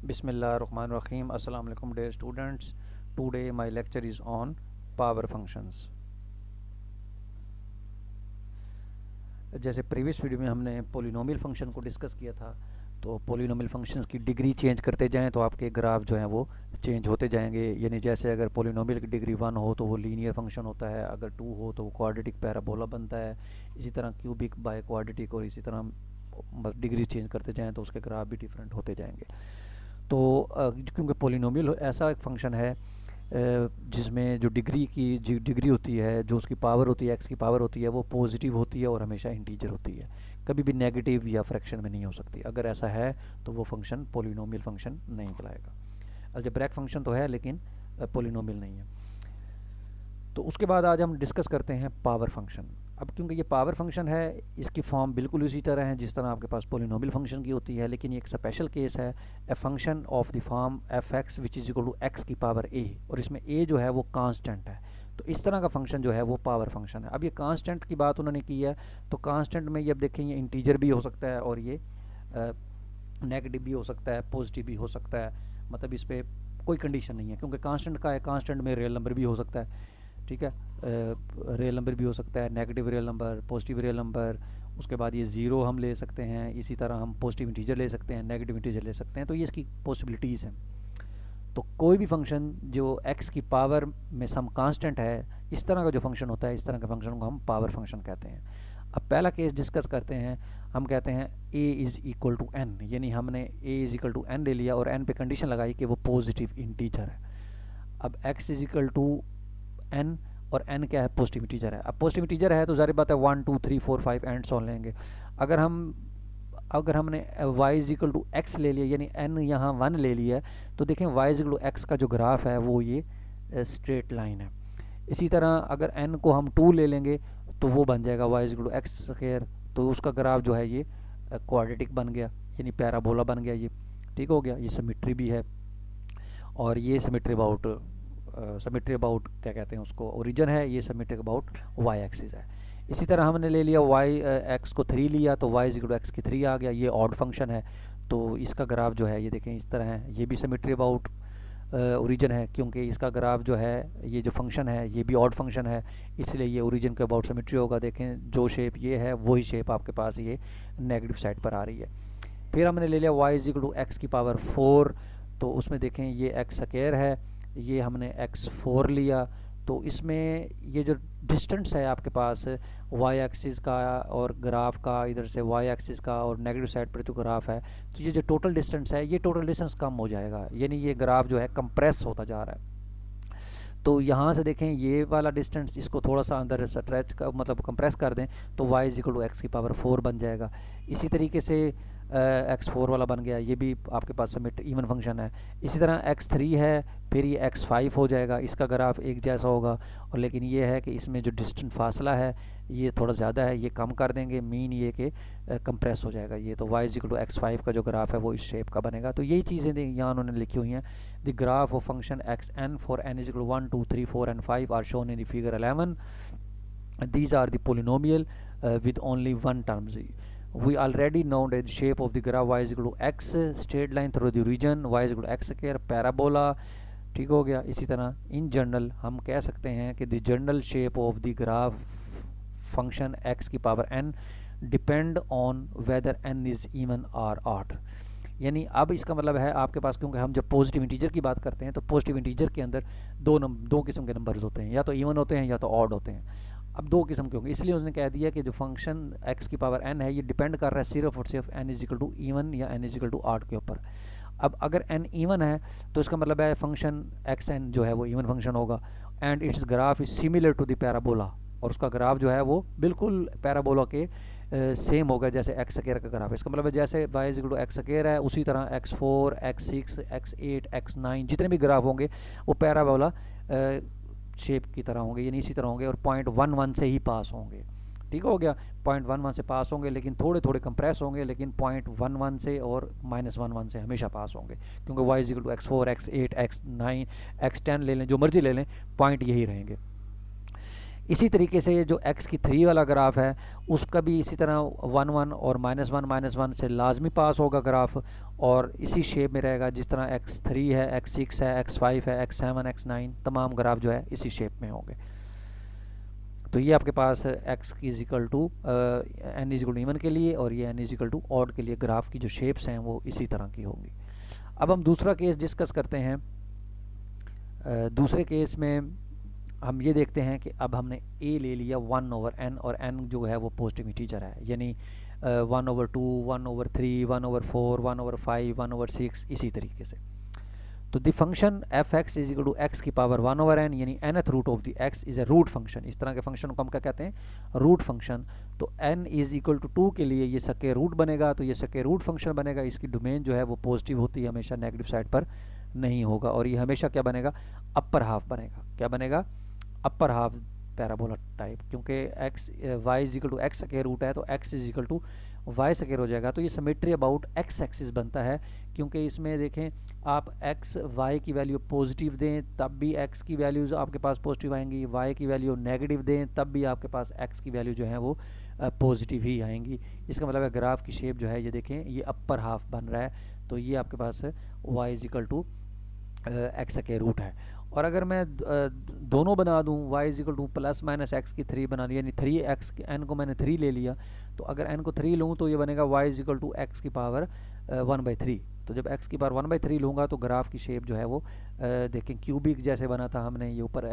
Bismillahirrahmanirrahim. Assalamu alaikum dear students. Today my lecture is on power functions. जैसे previous video में हमने polynomial function को discuss किया था, तो पोलिनोमियल फंक्शंस की डिग्री चेंज करते जाएं तो आपके ग्राफ जो हैं वो चेंज होते जाएंगे। यानी जैसे अगर पोलिनोमियल की डिग्री 1 हो तो वो लीनियर फंक्शन होता है, अगर 2 हो तो वो क्वाड्रेटिक पैराबोला बनता है, इसी तरह क्यूबिक बाय क्वाड्रेटिक, और इसी तरह डिग्री चेंज करते जाएं तो उसके ग्राफ भी डिफरेंट होते जाएंगे। तो क्योंकि पोलिनोमियल ऐसा एक फंक्शन है जिसमें जो डिग्री होती है, जो उसकी पावर होती है, एक्स की पावर होती है, वो पॉजिटिव होती है और हमेशा इंटीजर होती है, कभी भी नेगेटिव या फ्रैक्शन में नहीं हो सकती। अगर ऐसा है तो वो फंक्शन पोलिनोमियल फंक्शन नहीं कहलाएगा। अलजेब्रैक फंक्शन तो है लेकिन पोलिनोमियल नहीं है। तो उसके बाद आज हम डिस्कस करते हैं पावर फंक्शन। अब क्योंकि ये पावर फंक्शन है, इसकी फॉर्म बिल्कुल उसी तरह है जिस तरह आपके पास पोलिनोमियल फंक्शन की होती है, लेकिन ये एक स्पेशल केस है, a function of the form f x which is equal to x की पावर ए, और इसमें ए जो है वो कांस्टेंट है। तो इस तरह का फंक्शन जो है वो पावर फंक्शन है। अब ये कांस्टेंट की बात उन्होंने की है, तो कांस्टेंट में ये अब देखें, ये इंटीजर भी हो सकता है और ये नेगेटिव भी हो सकता है, पॉजिटिव भी हो सकता है। मतलब इस पर कोई कंडीशन नहीं है, क्योंकि कांस्टेंट का है, कांस्टेंट में रियल नंबर भी हो सकता है, ठीक है, रियल नंबर भी हो सकता है, negative real number, positive real number, उसके बाद ये ज़ीरो हम ले सकते हैं, इसी तरह हम पॉजिटिव इंटीजर ले सकते हैं, नेगेटिव इंटीजर ले सकते हैं। तो ये इसकी पॉसिबिलिटीज़ हैं। तो कोई भी फंक्शन जो x की पावर में सम कांस्टेंट है, इस तरह का जो फंक्शन होता है, इस तरह के फंक्शन को हम पावर फंक्शन कहते हैं। अब पहला केस डिस्कस करते हैं। हम कहते हैं a is equal to n, यानी हमने a is equal to n ले लिया और n पे कंडीशन लगाई कि वो पॉजिटिव इंटीजर है। अब x is equal to n और n क्या है, पॉजिटिव इंटीजर है। अब पॉजिटिव इंटीजर है तो ज़ाहिर बात है 1 2 3 4 5 एंड सो लेंगे। अगर हमने y is equal to x ले लिया, यानी n यहाँ 1 ले लिया है, तो देखें y is equal to x का जो ग्राफ है वो ये स्ट्रेट लाइन है। इसी तरह अगर n को हम 2 ले लेंगे तो वो बन जाएगा y is equal to x square, तो उसका ग्राफ जो है ये क्वाड्रेटिक बन गया, यानी पैराबोला बन गया। ये ठीक हो गया, ये सिमेट्री भी है, और ये सिमेट्री अबाउट क्या कहते हैं उसको, ओरिजिन है, ये सिमेट्रिक अबाउट वाई एक्सिस है। इसी तरह हमने ले लिया वाई एक्स को 3 लिया, तो y is equal to x की 3 आ गया। ये ऑड फंक्शन है, तो इसका ग्राफ जो है ये देखें इस तरह है। ये भी सिमेट्री अबाउट ओरिजिन है, क्योंकि इसका ग्राफ जो है, ये जो फंक्शन है ये भी ऑड फंक्शन है, इसलिए ये ओरिजिन के अबाउट सिमेट्री होगा। देखें जो शेप ये है वही शेप आपके पास ये नेगेटिव साइड पर आ रही है। फिर हमने ले लिया y is equal to x की पावर 4, तो उसमें देखें ये एक्स स्क्वायर है, ये हमने x4 लिया, तो इसमें ये जो डिस्टेंस है आपके पास y एक्सिस का और ग्राफ का, इधर से y एक्सिस का और नेगेटिव साइड पर जो ग्राफ है, तो ये जो टोटल डिस्टेंस है, ये टोटल डिस्टेंस कम हो जाएगा, यानी ये ग्राफ जो है कंप्रेस होता जा रहा है। तो यहाँ से देखें ये वाला डिस्टेंस, इसको थोड़ा सा अंदर स्ट्रेच का मतलब कंप्रेस कर दें तो y is equal to x की पावर 4 बन जाएगा। इसी तरीके से x4 वाला बन गया, ये भी आपके पास समिट इवन फंक्शन है। इसी तरह x3 है, फिर ये x5 हो जाएगा, इसका ग्राफ एक जैसा होगा, और लेकिन ये है कि इसमें जो डिस्टेंस फासला है ये थोड़ा ज़्यादा है, ये कम कर देंगे, मीन ये कि कंप्रेस हो जाएगा ये। तो y is equal to x5 का जो ग्राफ है वो इस शेप का बनेगा। तो यही चीज़ें यहाँ उन्होंने लिखी हुई हैं। The graph of function xn for n is equal to 1 2 3 4 and 5 are shown in the figure 11। These are the polynomial with only one terms. We already know that the shape of the graph y is equal to x, straight line through the region, y is equal to x square, parabola। ठीक हो गया। इसी तरह in general हम कह सकते हैं कि the general shape of the graph function x की power n depend on whether n is even और ऑड। यानी अब इसका मतलब है आपके पास, क्योंकि हम जब पॉजिटिव इंटीजर की बात करते हैं तो पॉजिटिव इंटीजर के अंदर दो किस्म के नंबर्स होते हैं, या तो इवन होते हैं या तो ऑड होते हैं। अब दो किस्म के होंगे, इसलिए उसने कह दिया कि जो फंक्शन x की पावर n है ये डिपेंड कर रहा है सिर्फ और सिर्फ n is equal to even या n is equal to odd के ऊपर। अब अगर n इवन है तो इसका मतलब है फंक्शन xn जो है वो इवन फंक्शन होगा, and its graph is similar to the parabola, और उसका ग्राफ जो है वो बिल्कुल पैराबोला के सेम होगा जैसे एक्स स्क्वायर का ग्राफ है। इसका मतलब है जैसे y is equal to x square है, उसी तरह x4 x6 x8 x9 जितने भी ग्राफ होंगे वो पैराबोला शेप की तरह होंगे, यानी इसी तरह होंगे, और 0.11 से ही पास होंगे। ठीक हो गया, 0.11 से पास होंगे, लेकिन थोड़े थोड़े कंप्रेस होंगे, लेकिन 0.11 से और -11 से हमेशा पास होंगे, क्योंकि y is equal to x4 x8 x9 x10 ले लें, जो मर्जी ले लें, पॉइंट यही रहेंगे। इसी तरीके से जो x की 3 वाला ग्राफ है उसका भी इसी तरह 1 1 और -1 से लाजमी पास होगा ग्राफ, और इसी शेप में रहेगा जिस तरह x3 है, x6 है, x5 है, x7, x9, तमाम ग्राफ जो है इसी शेप में होंगे। तो ये आपके पास x की is equal to n is equal to even के लिए और ये n इजिकल टू ऑड के लिए ग्राफ की जो शेप्स हैं वो इसी तरह की होंगी। अब हम दूसरा केस डिस्कस करते हैं। दूसरे केस में हम ये देखते हैं कि अब हमने a ले लिया 1/n और n जो है वो पॉजिटिव इंटीजर है, यानी 1/2, 1/3, 1/4, 1/5, 1/6 इसी तरीके से। तो the function f x is equal to x की पावर 1/n यानी nth root of the x is a root function. इस तरह के फंक्शन को हम क्या कहते हैं? Root function. तो n इज इक्वल टू 2 के लिए ये स्क्वायर रूट बनेगा, तो ये स्क्वायर रूट फंक्शन बनेगा। इसकी डोमेन जो है वो पॉजिटिव होती है, हमेशा नेगेटिव साइड पर नहीं होगा, और ये हमेशा क्या बनेगा? अपर हाफ बनेगा। क्या बनेगा? अपर हाफ पैराबोला टाइप, क्योंकि x Y is equal to x square root है तो x is equal to y square हो जाएगा। तो ये सिमेट्री अबाउट एक्स एक्सिस बनता है, क्योंकि इसमें देखें आप एक्स वाई की वैल्यू पॉजिटिव दें तब भी एक्स की वैल्यूज आपके पास पॉजिटिव आएंगी, वाई की वैल्यू नेगेटिव दें तब भी आपके पास एक्स की वैल्यू जो है वो पॉजिटिव ही आएंगी। इसका मतलब है ग्राफ की शेप जो है ये देखें ये अपर हाफ बन रहा है, तो ये आपके पास Y is equal to x square root है। और अगर मैं दोनों बना दूं y is equal to plus minus X की 3 बना दी, यानी 3x n को मैंने 3 ले लिया, तो अगर n को 3 लूँ तो ये बनेगा y is equal to x की पावर 1/3। तो जब x की पावर 1/3 लूँगा तो ग्राफ की शेप जो है वो देखें क्यूबिक जैसे बना था हमने, ये ऊपर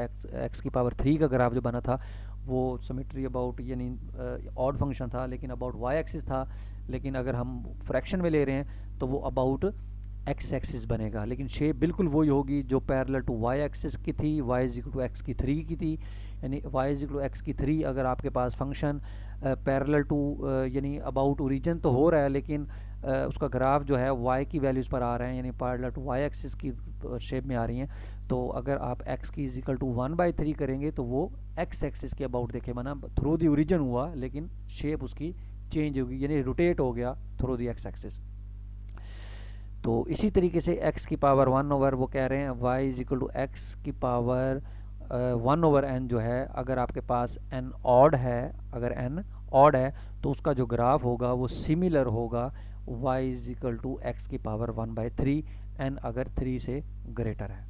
x की पावर 3 का ग्राफ जो बना था वो सिमेट्री अबाउट यानी ऑड फंक्शन था लेकिन अबाउट y एक्सिस था, लेकिन अगर हम फ्रैक्शन में ले रहे हैं तो वो अबाउट एक्स एक्सिस बनेगा, लेकिन शेप बिल्कुल वही होगी जो पैरेलल टू वाई एक्सिस की थी, y is equal to x की 3 की थी। यानी y is equal to x की 3 अगर आपके पास फंक्शन पैरेलल टू यानी अबाउट ओरिजिन तो हो रहा है, लेकिन उसका ग्राफ जो है y की वैल्यूज़ पर आ रहे हैं, यानी पैरेलल टू वाई एक्सिस की शेप में आ रही हैं, तो अगर आप x की इज इक्वल टू 1/3 करेंगे तो वो x एक्सिस के अबाउट देखे माना थ्रू दी ओरिजिन हुआ, लेकिन शेप उसकी चेंज होगी यानी रोटेट हो गया थ्रू दी x एक्सिस। तो इसी तरीके से x की पावर 1/, वो कह रहे हैं y is equal to x की पावर 1/n जो है, अगर आपके पास n ऑड है, अगर n ऑड है तो उसका जो ग्राफ होगा वो सिमिलर होगा y is equal to x की पावर 1/3, n अगर 3 से ग्रेटर है।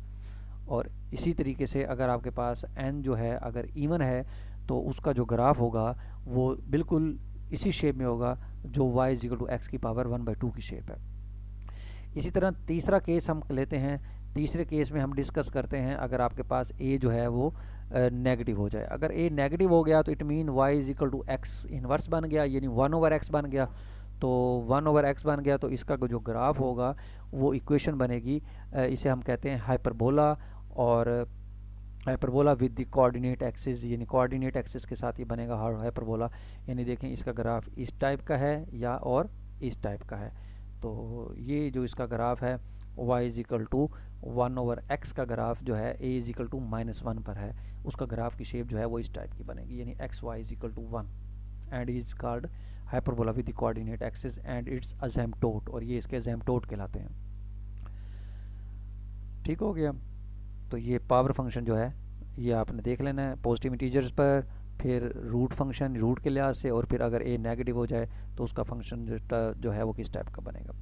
और इसी तरीके से अगर आपके पास n जो है अगर इवन है तो उसका जो ग्राफ होगा वो बिल्कुल इसी शेप में होगा जो y is equal to x की पावर 1/2 की शेप है। इसी तरह तीसरा केस हम लेते हैं। तीसरे केस में हम डिस्कस करते हैं अगर आपके पास a जो है वो नेगेटिव हो जाए। अगर a नेगेटिव हो गया तो it mean y is equal to x inverse बन गया, यानी 1/x बन गया। तो 1/x बन गया तो इसका जो ग्राफ होगा वो इक्वेशन बनेगी, इसे हम कहते हैं हाइपरबोला, और hyperbola with the coordinate axis, यानी कोऑर्डिनेट एक्सिस के साथ ये बनेगा हाइपरबोला। यानी देखें इसका ग्राफ इस टाइप का है या और इस टाइप का है। तो ये जो इसका ग्राफ है y is equal to 1/x का ग्राफ जो है a इज इक्वल टू -1 पर है, उसका ग्राफ की शेप जो है वो इस टाइप की बनेगी, यानी X Y is equal to 1 and is called hyperbola with the coordinate axis and its asymptote, और ये इसके असिम्प्टोट कहलाते हैं। ठीक हो गया। तो ये पावर फंक्शन जो है ये आपने देख लेना है पॉजिटिव इंटीजर्स पर, फिर रूट फंक्शन रूट के लिहाज से, और फिर अगर a नेगेटिव हो जाए तो उसका फंक्शन जो है वो किस टाइप का बनेगा।